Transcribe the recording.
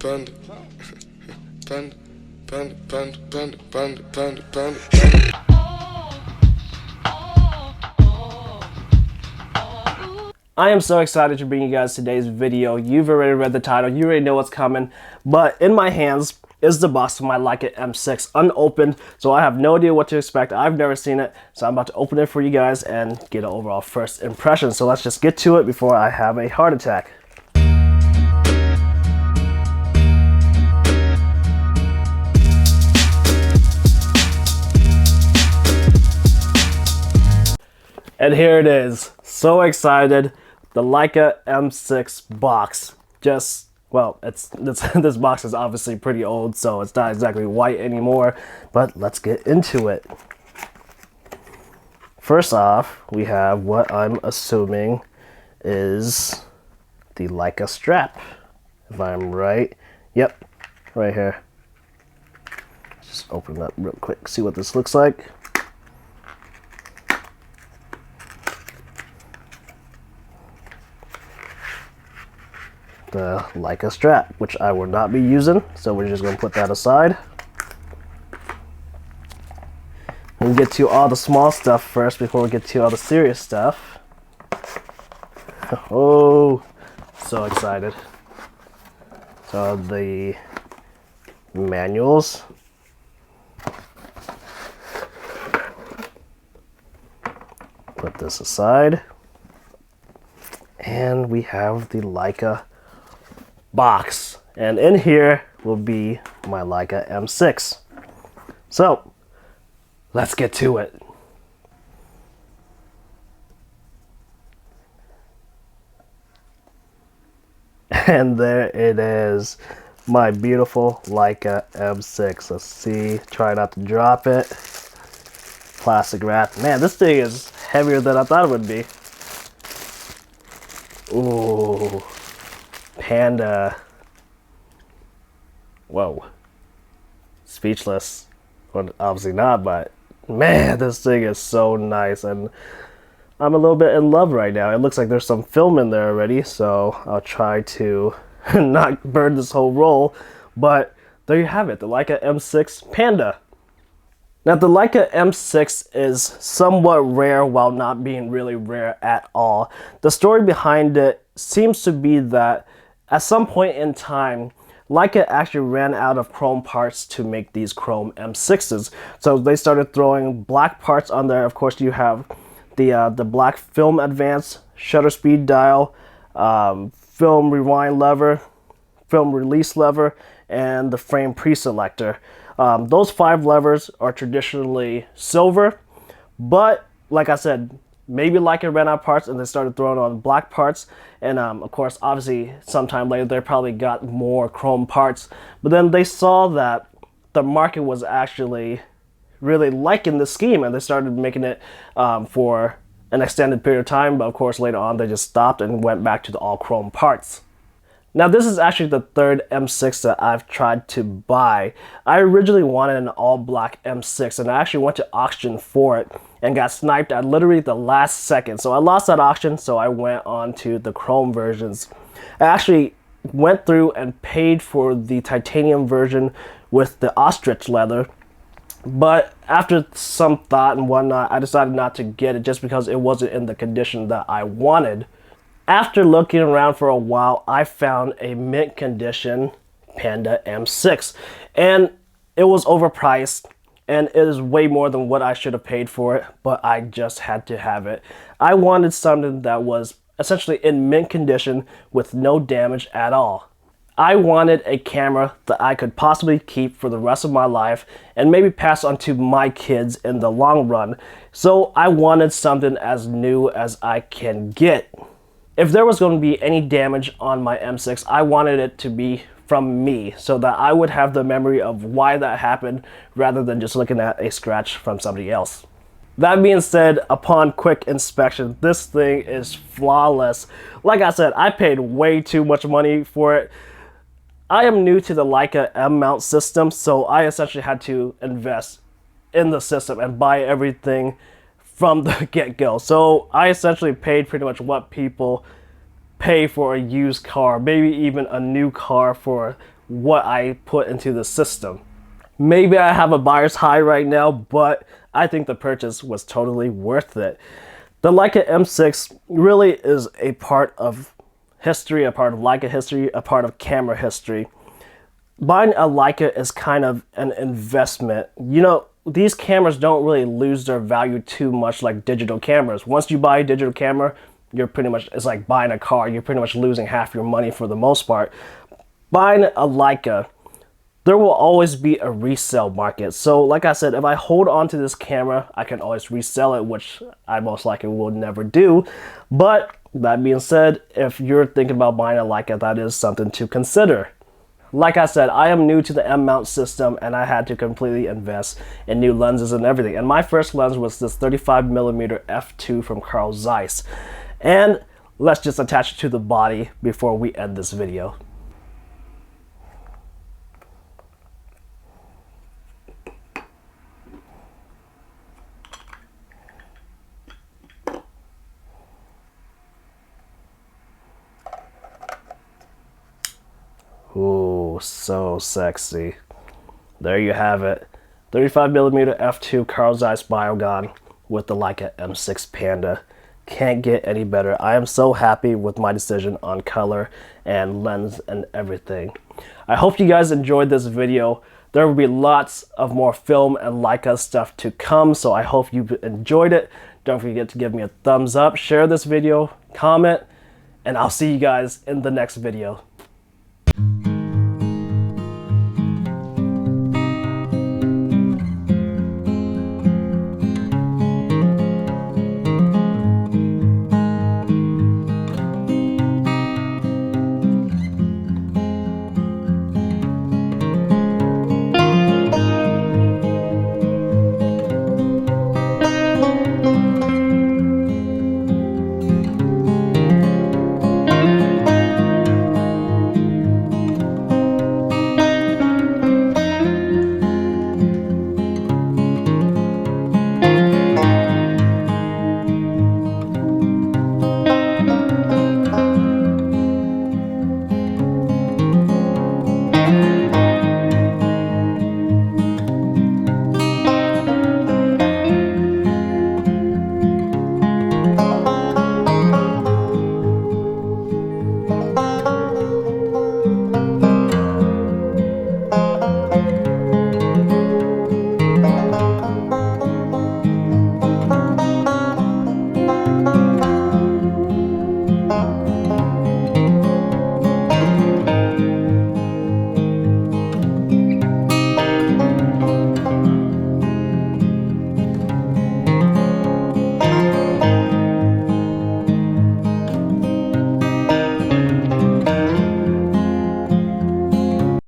Panda, panda, panda, panda, panda, panda, panda, panda. I am so excited to bring you guys today's video. You've already read the title, you already know what's coming, but in my hands is the box of my Leica M6 unopened, so I have no idea what to expect. I've never seen it, so I'm about to open it for you guys and get an overall first impression. So let's just get to it before I have a heart attack. And here it is. So excited. The Leica M6 box. Well, this box is obviously pretty old, so it's not exactly white anymore, but let's get into it. First off, we have what I'm assuming is the Leica strap, if I'm right. Yep, right here. Just open it up real quick, see what this looks like. The Leica strap, which I will not be using, so we're just going to put that aside. We'll get to all the small stuff first before we get to all the serious stuff. Oh, so excited. So the manuals. Put this aside. And we have the Leica box, and in here will be my Leica M6. So let's get to it. And there it is, my beautiful Leica M6. Let's see, try not to drop it. Plastic wrap. Man, this thing is heavier than I thought it would be. Ooh. Panda. Whoa. Speechless. Well, obviously not, but man, this thing is so nice, and I'm a little bit in love right now. It looks like there's some film in there already, so I'll try to not burn this whole roll, but there you have it, the Leica M6 Panda. Now, the Leica M6 is somewhat rare while not being really rare at all. The story behind it seems to be that at some point in time, Leica actually ran out of chrome parts to make these chrome M6s. So they started throwing black parts on there. Of course, you have the black film advance, shutter speed dial, film rewind lever, film release lever, and the frame pre-selector. Those 5 levers are traditionally silver, but like I said, maybe Leica ran out of parts and they started throwing on black parts, and of course, obviously, sometime later they probably got more chrome parts, but then they saw that the market was actually really liking the scheme, and they started making it for an extended period of time, but of course later on they just stopped and went back to the all chrome parts. Now, this is actually the third M6 that I've tried to buy. I originally wanted an all-black M6, and I actually went to auction for it and got sniped at literally the last second. So I lost that auction, so I went on to the chrome versions. I actually went through and paid for the titanium version with the ostrich leather, but after some thought and whatnot, I decided not to get it just because it wasn't in the condition that I wanted. After looking around for a while, I found a mint condition Panda M6, and it was overpriced, and it is way more than what I should have paid for it, but I just had to have it. I wanted something that was essentially in mint condition with no damage at all. I wanted a camera that I could possibly keep for the rest of my life and maybe pass on to my kids in the long run. So I wanted something as new as I can get. If there was going to be any damage on my M6, I wanted it to be from me so that I would have the memory of why that happened rather than just looking at a scratch from somebody else. That being said, upon quick inspection, this thing is flawless. Like I said, I paid way too much money for it. I am new to the Leica M mount system, so I essentially had to invest in the system and buy everything from the get-go. So I essentially paid pretty much what people pay for a used car, maybe even a new car for what I put into the system. Maybe I have a buyer's high right now, but I think the purchase was totally worth it. The Leica M6 really is a part of history, a part of Leica history, a part of camera history. Buying a Leica is kind of an investment. You know, these cameras don't really lose their value too much like digital cameras. Once you buy a digital camera, you're pretty much, it's like buying a car. You're pretty much losing half your money for the most part. Buying a Leica, there will always be a resale market. So like I said, if I hold on to this camera, I can always resell it, which I most likely will never do. But that being said, if you're thinking about buying a Leica, that is something to consider. Like I said, I am new to the M mount system and I had to completely invest in new lenses and everything. And my first lens was this 35mm f2 from Carl Zeiss. And let's just attach it to the body before we end this video. Ooh, so sexy. There you have it. 35mm f2 Carl Zeiss Biogon with the Leica M6 Panda. Can't get any better. I am so happy with my decision on color and lens and everything. I hope you guys enjoyed this video. There will be lots of more film and Leica stuff to come, so I hope you enjoyed it. Don't forget to give me a thumbs up, share this video, comment, and I'll see you guys in the next video.